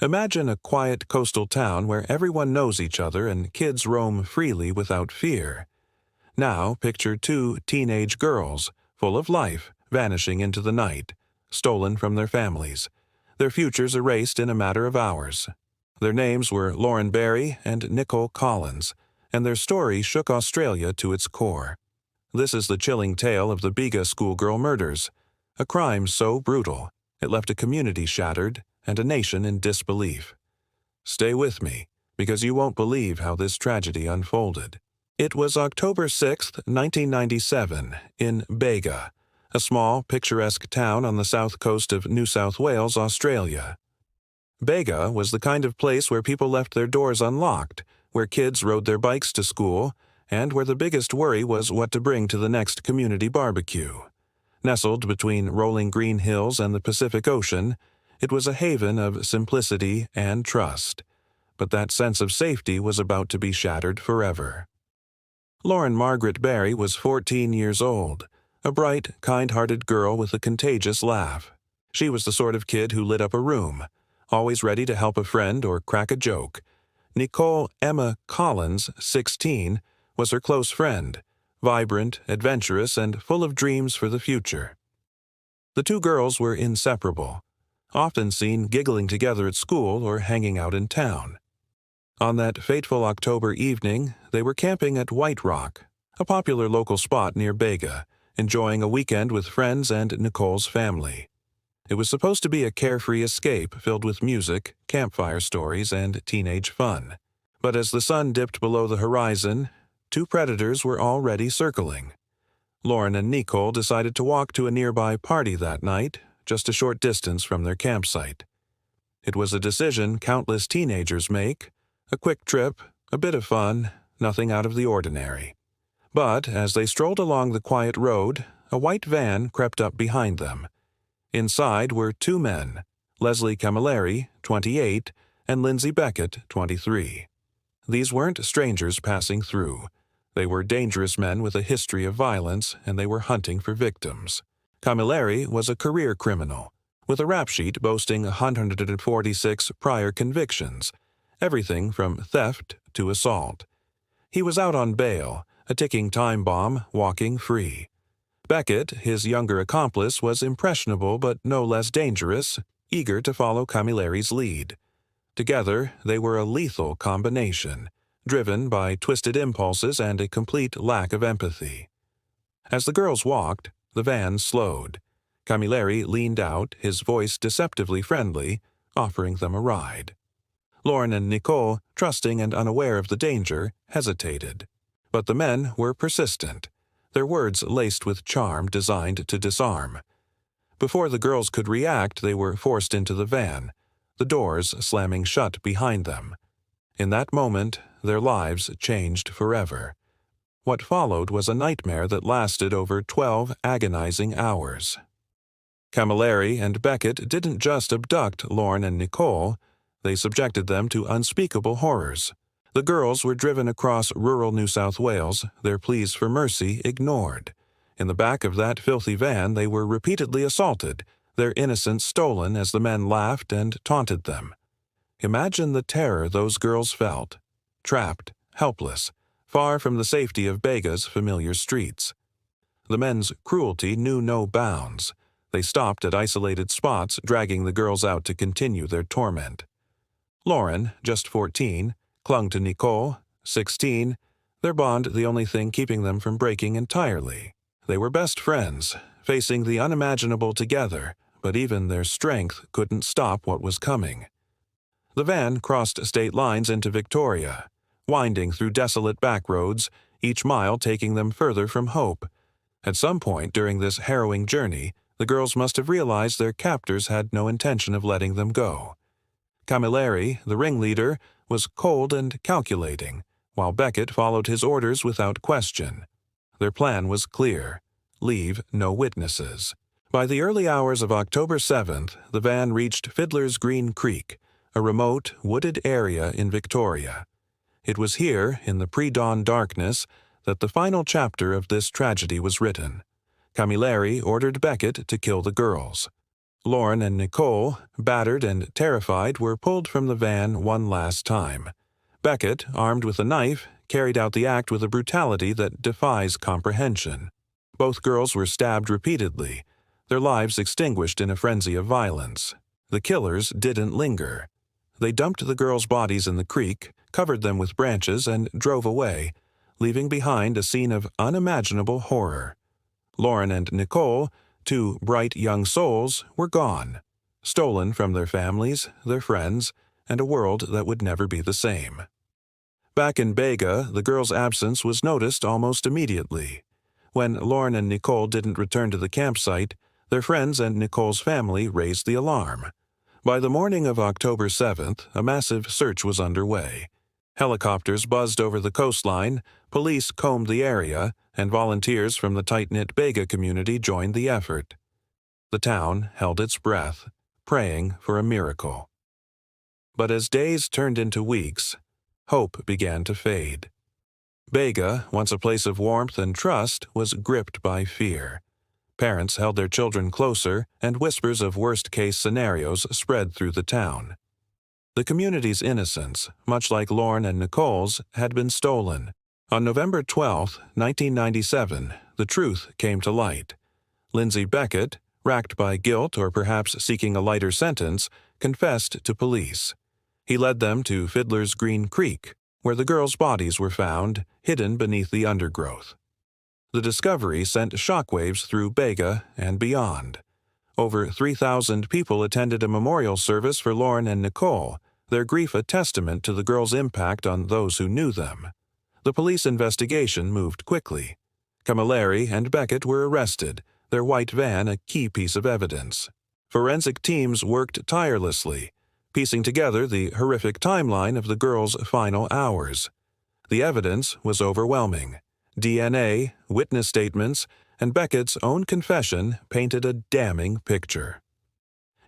Imagine a quiet coastal town where everyone knows each other and kids roam freely without fear. Now picture two teenage girls, full of life, vanishing into the night, stolen from their families, their futures erased in a matter of hours. Their names were Lauren Barry and Nicole Collins, and their story shook Australia to its core. This is the chilling tale of the Bega schoolgirl murders, a crime so brutal it left a community shattered and a nation in disbelief. Stay with me, because you won't believe how this tragedy unfolded. It was October 6, 1997, in Bega, a small, picturesque town on the south coast of New South Wales, Australia. Bega was the kind of place where people left their doors unlocked, where kids rode their bikes to school, and where the biggest worry was what to bring to the next community barbecue. Nestled between rolling green hills and the Pacific Ocean, it was a haven of simplicity and trust. But that sense of safety was about to be shattered forever. Lauren Margaret Barry was 14 years old, a bright, kind-hearted girl with a contagious laugh. She was the sort of kid who lit up a room, always ready to help a friend or crack a joke. Nicole Emma Collins, 16, was her close friend, vibrant, adventurous, and full of dreams for the future. The two girls were inseparable, often seen giggling together at school or hanging out in town. On that fateful October evening, they were camping at White Rock, a popular local spot near Bega, enjoying a weekend with friends and Nicole's family. It was supposed to be a carefree escape filled with music, campfire stories, and teenage fun. But as the sun dipped below the horizon, two predators were already circling. Lauren and Nicole decided to walk to a nearby party that night, just a short distance from their campsite. It was a decision countless teenagers make, a quick trip, a bit of fun, nothing out of the ordinary. But as they strolled along the quiet road, a white van crept up behind them. Inside were two men, Leslie Camilleri, 28, and Lindsay Beckett, 23. These weren't strangers passing through. They were dangerous men with a history of violence, and they were hunting for victims. Camilleri was a career criminal, with a rap sheet boasting 146 prior convictions, everything from theft to assault. He was out on bail, a ticking time bomb, walking free. Beckett, his younger accomplice, was impressionable but no less dangerous, eager to follow Camilleri's lead. Together, they were a lethal combination, driven by twisted impulses and a complete lack of empathy. As the girls walked, the van slowed. Camilleri leaned out, his voice deceptively friendly, offering them a ride. Lauren and Nicole, trusting and unaware of the danger, hesitated. But the men were persistent, their words laced with charm designed to disarm. Before the girls could react, they were forced into the van, the doors slamming shut behind them. In that moment, their lives changed forever. What followed was a nightmare that lasted over 12 agonizing hours. Camilleri and Beckett didn't just abduct Lauren and Nicole, they subjected them to unspeakable horrors. The girls were driven across rural New South Wales, their pleas for mercy ignored. In the back of that filthy van, they were repeatedly assaulted, their innocence stolen as the men laughed and taunted them. Imagine the terror those girls felt, trapped, helpless, far from the safety of Bega's familiar streets. The men's cruelty knew no bounds. They stopped at isolated spots, dragging the girls out to continue their torment. Lauren, just 14, clung to Nicole, 16, their bond the only thing keeping them from breaking entirely. They were best friends, facing the unimaginable together, but even their strength couldn't stop what was coming. The van crossed state lines into Victoria, winding through desolate back roads, each mile taking them further from hope. At some point during this harrowing journey, the girls must have realized their captors had no intention of letting them go. Camilleri, the ringleader, was cold and calculating, while Beckett followed his orders without question. Their plan was clear: leave no witnesses. By the early hours of October 7th, the van reached Fiddler's Green Creek, a remote, wooded area in Victoria. It was here, in the pre-dawn darkness, that the final chapter of this tragedy was written. Camilleri ordered Beckett to kill the girls. Lauren and Nicole, battered and terrified, were pulled from the van one last time. Beckett, armed with a knife, carried out the act with a brutality that defies comprehension. Both girls were stabbed repeatedly, their lives extinguished in a frenzy of violence. The killers didn't linger. They dumped the girls' bodies in the creek, covered them with branches, and drove away, leaving behind a scene of unimaginable horror. Lauren and Nicole, two bright young souls, were gone, stolen from their families, their friends, and a world that would never be the same. Back in Bega, the girls' absence was noticed almost immediately. When Lauren and Nicole didn't return to the campsite, their friends and Nicole's family raised the alarm. By the morning of October 7th, a massive search was underway. Helicopters buzzed over the coastline, police combed the area, and volunteers from the tight-knit Bega community joined the effort. The town held its breath, praying for a miracle. But as days turned into weeks, hope began to fade. Bega, once a place of warmth and trust, was gripped by fear. Parents held their children closer, and whispers of worst-case scenarios spread through the town. The community's innocence, much like Lauren and Nicole's, had been stolen. On November 12, 1997, the truth came to light. Lindsay Beckett, racked by guilt or perhaps seeking a lighter sentence, confessed to police. He led them to Fiddler's Green Creek, where the girls' bodies were found, hidden beneath the undergrowth. The discovery sent shockwaves through Bega and beyond. Over 3,000 people attended a memorial service for Lauren and Nicole, their grief a testament to the girls' impact on those who knew them. The police investigation moved quickly. Camilleri and Beckett were arrested, their white van a key piece of evidence. Forensic teams worked tirelessly, piecing together the horrific timeline of the girls' final hours. The evidence was overwhelming. DNA, witness statements, and Beckett's own confession painted a damning picture.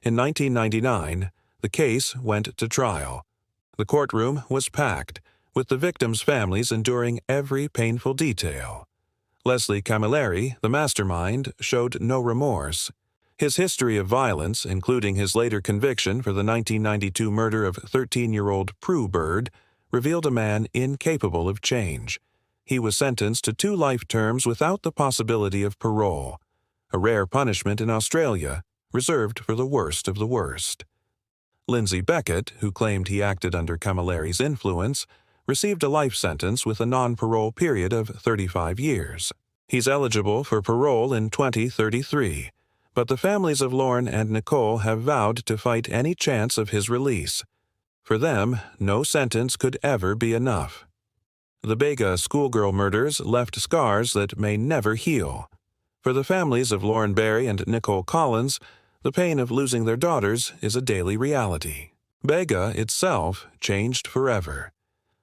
In 1999, the case went to trial. The courtroom was packed, with the victims' families enduring every painful detail. Leslie Camilleri, the mastermind, showed no remorse. His history of violence, including his later conviction for the 1992 murder of 13-year-old Prue Bird, revealed a man incapable of change. He was sentenced to 2 life terms without the possibility of parole, a rare punishment in Australia, reserved for the worst of the worst. Lindsay Beckett, who claimed he acted under Camilleri's influence, received a life sentence with a non-parole period of 35 years. He's eligible for parole in 2033, but the families of Lauren and Nicole have vowed to fight any chance of his release. For them, no sentence could ever be enough. The Bega schoolgirl murders left scars that may never heal. For the families of Lauren Barry and Nicole Collins, the pain of losing their daughters is a daily reality. Bega itself changed forever.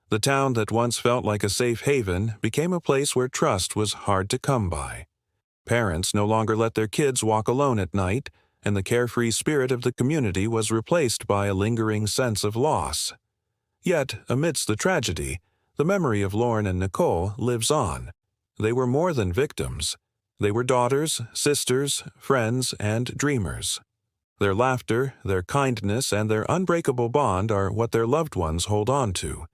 The town that once felt like a safe haven became a place where trust was hard to come by. Parents no longer let their kids walk alone at night, and the carefree spirit of the community was replaced by a lingering sense of loss. Yet, amidst the tragedy, the memory of Lauren and Nicole lives on. They were more than victims. They were daughters, sisters, friends, and dreamers. Their laughter, their kindness, and their unbreakable bond are what their loved ones hold on to.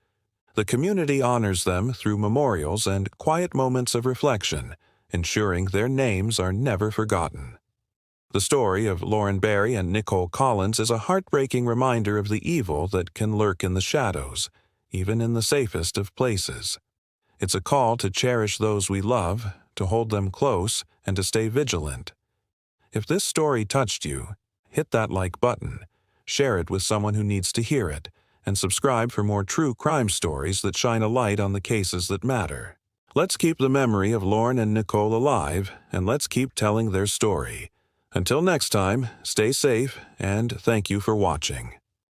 The community honors them through memorials and quiet moments of reflection, ensuring their names are never forgotten. The story of Lauren Barry and Nicole Collins is a heartbreaking reminder of the evil that can lurk in the shadows, even in the safest of places. It's a call to cherish those we love, to hold them close, and to stay vigilant. If this story touched you, hit that like button, share it with someone who needs to hear it, and subscribe for more true crime stories that shine a light on the cases that matter. Let's keep the memory of Lauren and Nicole alive, and let's keep telling their story. Until next time, stay safe, and thank you for watching.